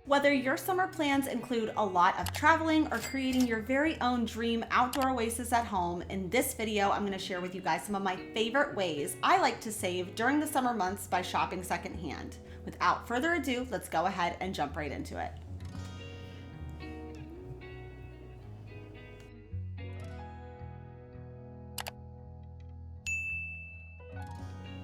Whether your summer plans include a lot of traveling or creating your very own dream outdoor oasis at home, in this video, I'm gonna share with you guys some of my favorite ways I like to save during the summer months by shopping secondhand. Without further ado, let's go ahead and jump right into it.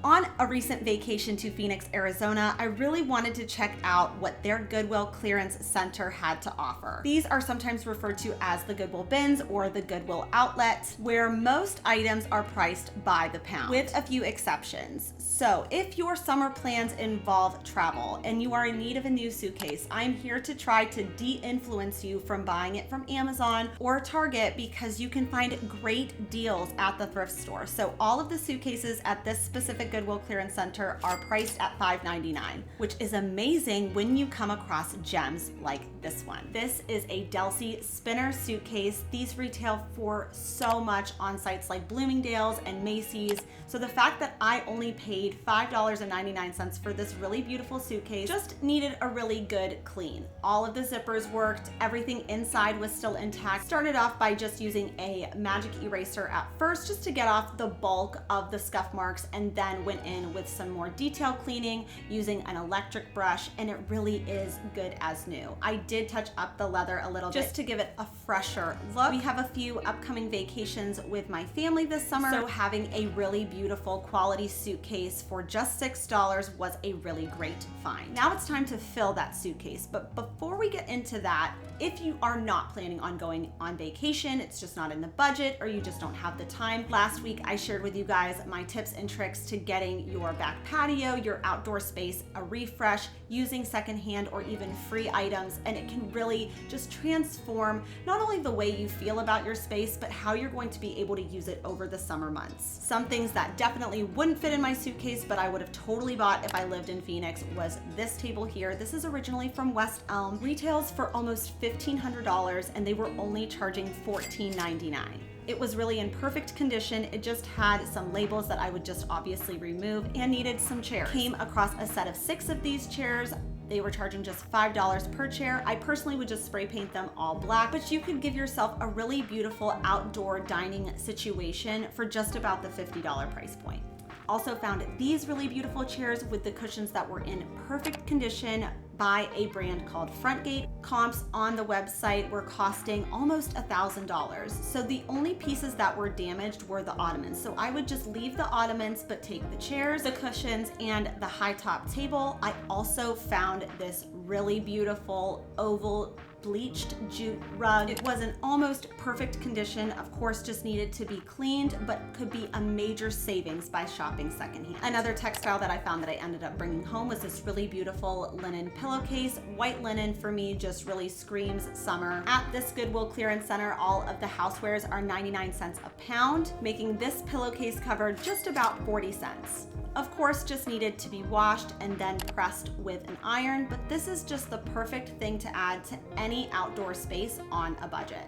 On a recent vacation to Phoenix, Arizona, I really wanted to check out what their Goodwill clearance center had to offer. These are sometimes referred to as the Goodwill bins or the Goodwill outlet, where most items are priced by the pound, with a few exceptions. So if your summer plans involve travel and you are in need of a new suitcase, I'm here to try to de-influence you from buying it from Amazon or Target, because you can find great deals at the thrift store. So all of the suitcases at this specific Goodwill clearance center are priced at $5.99, which is amazing when you come across gems like this one. This is a Delsey spinner suitcase. These retail for so much on sites like Bloomingdale's and Macy's. So the fact that I only paid $5.99 for this really beautiful suitcase just needed a really good clean. All of the zippers worked, everything inside was still intact. Started off by just using a magic eraser at first just to get off the bulk of the scuff marks, and then went in with some more detail cleaning using an electric brush, and it really is good as new. I did touch up the leather a little bit just to give it a fresher look. We have a few upcoming vacations with my family this summer, so having a really beautiful quality suitcase for just $6 was a really great find. Now it's time to fill that suitcase, but before we get into that, if you are not planning on going on vacation, it's just not in the budget, or you just don't have the time, last week I shared with you guys my tips and tricks to getting your back patio, your outdoor space, a refresh using secondhand or even free items, and it can really just transform not only the way you feel about your space, but how you're going to be able to use it over the summer months. Some things that definitely wouldn't fit in my suitcase, but I would have totally bought if I lived in Phoenix, was this table here. This is originally from West Elm, retails for almost $1,500, and they were only charging $14.99. It was really in perfect condition. It just had some labels that I would just obviously remove and needed some chairs. Came across a set of 6 of these chairs. They were charging just $5 per chair. I personally would just spray paint them all black, but you could give yourself a really beautiful outdoor dining situation for just about the $50 price point. Also found these really beautiful chairs with the cushions that were in perfect condition by a brand called Frontgate. Comps on the website were costing almost $1,000. So the only pieces that were damaged were the ottomans. So I would just leave the ottomans, but take the chairs, the cushions, and the high top table. I also found this really beautiful oval bleached jute rug. It was in almost perfect condition, of course just needed to be cleaned, but could be a major savings by shopping secondhand. Another textile that I found that I ended up bringing home was this really beautiful linen pillowcase. White linen for me just really screams summer. At this Goodwill clearance center, all of the housewares are 99 cents a pound, making this pillowcase cover just about 40 cents. Of course, just needed to be washed and then pressed with an iron, but this is just the perfect thing to add to any outdoor space on a budget.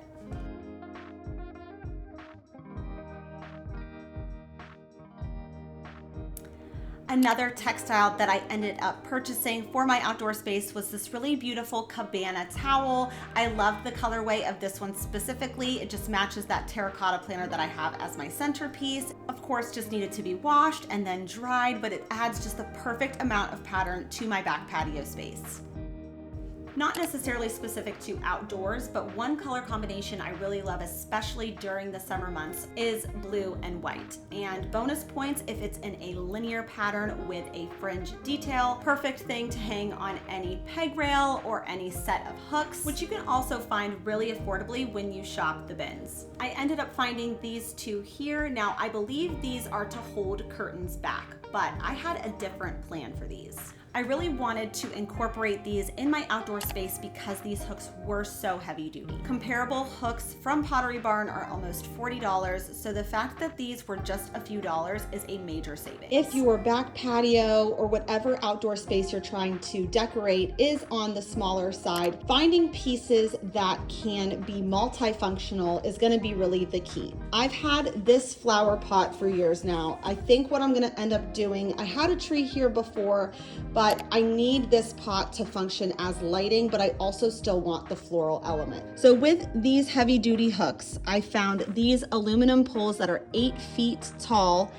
Another textile that I ended up purchasing for my outdoor space was this really beautiful cabana towel. I love the colorway of this one specifically. It just matches that terracotta planner that I have as my centerpiece. Of course, just needed to be washed and then dried, but it adds just the perfect amount of pattern to my back patio space. Not necessarily specific to outdoors, but one color combination I really love, especially during the summer months, is blue and white. And bonus points if it's in a linear pattern with a fringe detail. Perfect thing to hang on any peg rail or any set of hooks, which you can also find really affordably when you shop the bins. I ended up finding these 2 here. Now, I believe these are to hold curtains back, but I had a different plan for these. I really wanted to incorporate these in my outdoor space because these hooks were so heavy duty. Comparable hooks from Pottery Barn are almost $40, so the fact that these were just a few dollars is a major savings. If your back patio or whatever outdoor space you're trying to decorate is on the smaller side, finding pieces that can be multifunctional is gonna be really the key. I've had this flower pot for years now. I think what I'm gonna end up doing, I had a tree here before, but but I need this pot to function as lighting, but I also still want the floral element. So with these heavy duty hooks, I found these aluminum poles that are 8 feet tall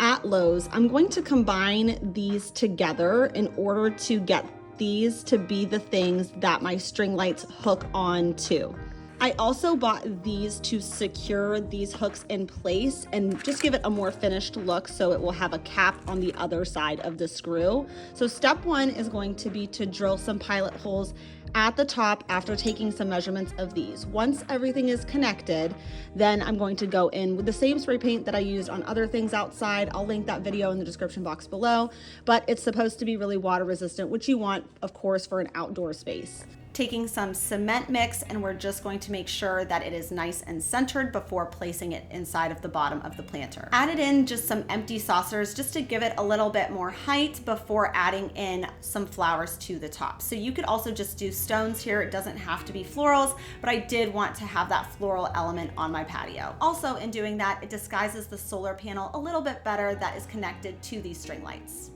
at Lowe's. I'm going to combine these together in order to get these to be the things that my string lights hook on to. I also bought these to secure these hooks in place and just give it a more finished look, so it will have a cap on the other side of the screw. So step one is going to be to drill some pilot holes at the top after taking some measurements of these. Once everything is connected, then I'm going to go in with the same spray paint that I used on other things outside. I'll link that video in the description box below, but it's supposed to be really water resistant, which you want, of course, for an outdoor space. Taking some cement mix, and we're just going to make sure that it is nice and centered before placing it inside of the bottom of the planter. Added in just some empty saucers just to give it a little bit more height before adding in some flowers to the top. So you could also just do stones here. It doesn't have to be florals, but I did want to have that floral element on my patio. Also, in doing that, it disguises the solar panel a little bit better that is connected to these string lights.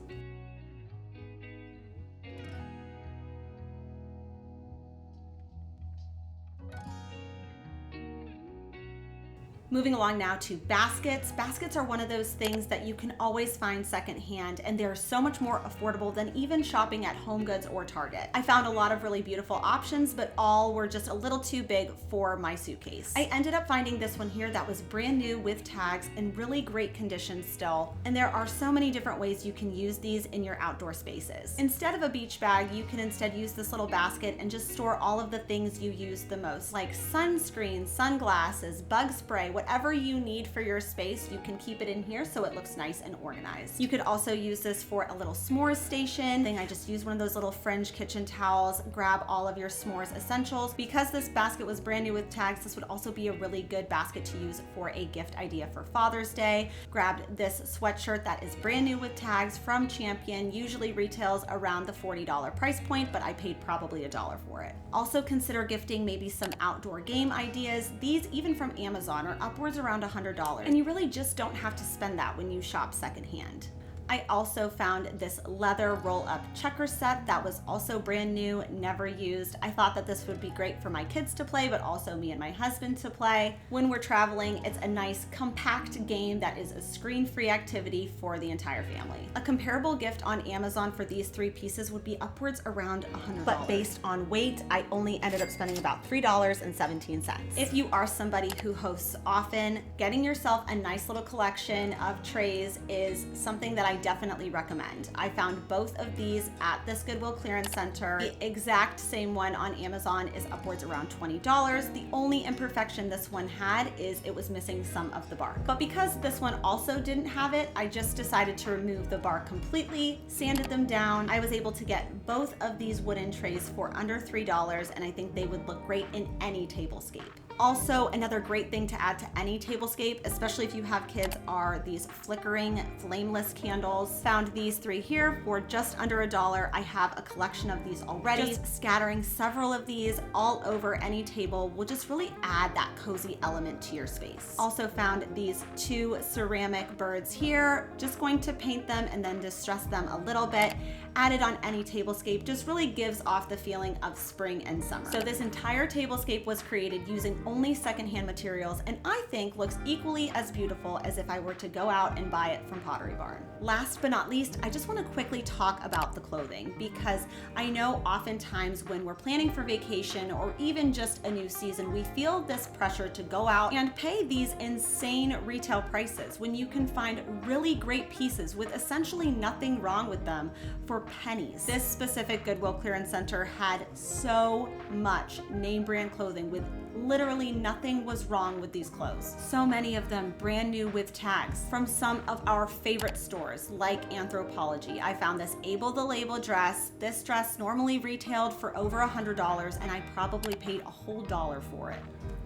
Moving along now to baskets. Baskets are one of those things that you can always find secondhand, and they're so much more affordable than even shopping at HomeGoods or Target. I found a lot of really beautiful options, but all were just a little too big for my suitcase. I ended up finding this one here that was brand new with tags in really great condition still, and there are so many different ways you can use these in your outdoor spaces. Instead of a beach bag, you can instead use this little basket and just store all of the things you use the most, like sunscreen, sunglasses, bug spray, whatever you need for your space, you can keep it in here so it looks nice and organized. You could also use this for a little s'mores station thing. I just used one of those little fringe kitchen towels, grab all of your s'mores essentials. Because this basket was brand new with tags, this would also be a really good basket to use for a gift idea for Father's Day. Grabbed this sweatshirt that is brand new with tags from Champion, usually retails around the $40 price point, but I paid probably $1 for it. Also consider gifting maybe some outdoor game ideas. These, even from Amazon, are upwards around $100, and you really just don't have to spend that when you shop secondhand. I also found this leather roll-up checker set that was also brand new, never used. I thought that this would be great for my kids to play, but also me and my husband to play. When we're traveling, it's a nice compact game that is a screen-free activity for the entire family. A comparable gift on Amazon for these 3 pieces would be upwards around $100. But based on weight, I only ended up spending about $3.17. If you are somebody who hosts often, getting yourself a nice little collection of trays is something that I definitely recommend. I found both of these at this Goodwill clearance center. The exact same one on Amazon is upwards around $20. The only imperfection this one had is it was missing some of the bark. But because this one also didn't have it, I just decided to remove the bark completely, sanded them down. I was able to get both of these wooden trays for under $3, and I think they would look great in any tablescape. Also, another great thing to add to any tablescape, especially if you have kids, are these flickering flameless candles. Found these 3 here for just under $1. I have a collection of these already. Just scattering several of these all over any table will just really add that cozy element to your space. Also found these 2 ceramic birds here. Just going to paint them and then distress them a little bit. Added on any tablescape just really gives off the feeling of spring and summer. So this entire tablescape was created using only secondhand materials, and I think looks equally as beautiful as if I were to go out and buy it from Pottery Barn. Last but not least, I just want to quickly talk about the clothing, because I know oftentimes when we're planning for vacation or even just a new season, we feel this pressure to go out and pay these insane retail prices when you can find really great pieces with essentially nothing wrong with them for pennies. This specific Goodwill clearance center had so much name brand clothing with literally nothing was wrong with these clothes. So many of them brand new with tags from some of our favorite stores like Anthropologie. I found this Able the Label dress. This dress normally retailed for over $100, and I probably paid a whole $1 for it.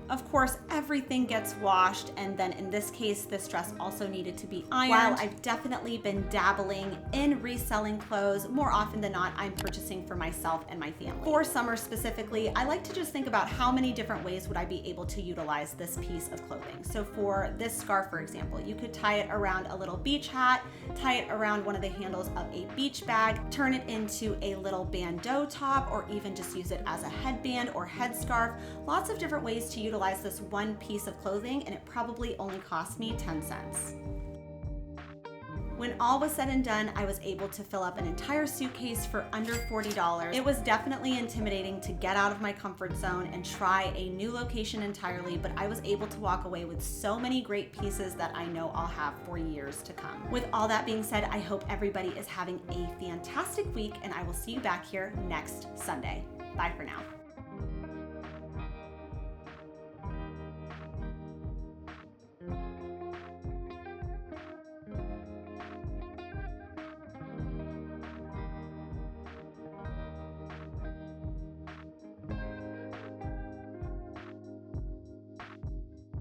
Of course, everything gets washed, and then in this case, this dress also needed to be ironed. While I've definitely been dabbling in reselling clothes, more often than not, I'm purchasing for myself and my family. For summer specifically, I like to just think about how many different ways would I be able to utilize this piece of clothing. So for this scarf, for example, you could tie it around a little beach hat, tie it around one of the handles of a beach bag, turn it into a little bandeau top, or even just use it as a headband or headscarf. Lots of different ways to utilize this one piece of clothing, and it probably only cost me 10 cents. When all was said and done, I was able to fill up an entire suitcase for under $40. It was definitely intimidating to get out of my comfort zone and try a new location entirely, but I was able to walk away with so many great pieces that I know I'll have for years to come. With all that being said, I hope everybody is having a fantastic week, and I will see you back here next Sunday. Bye for now.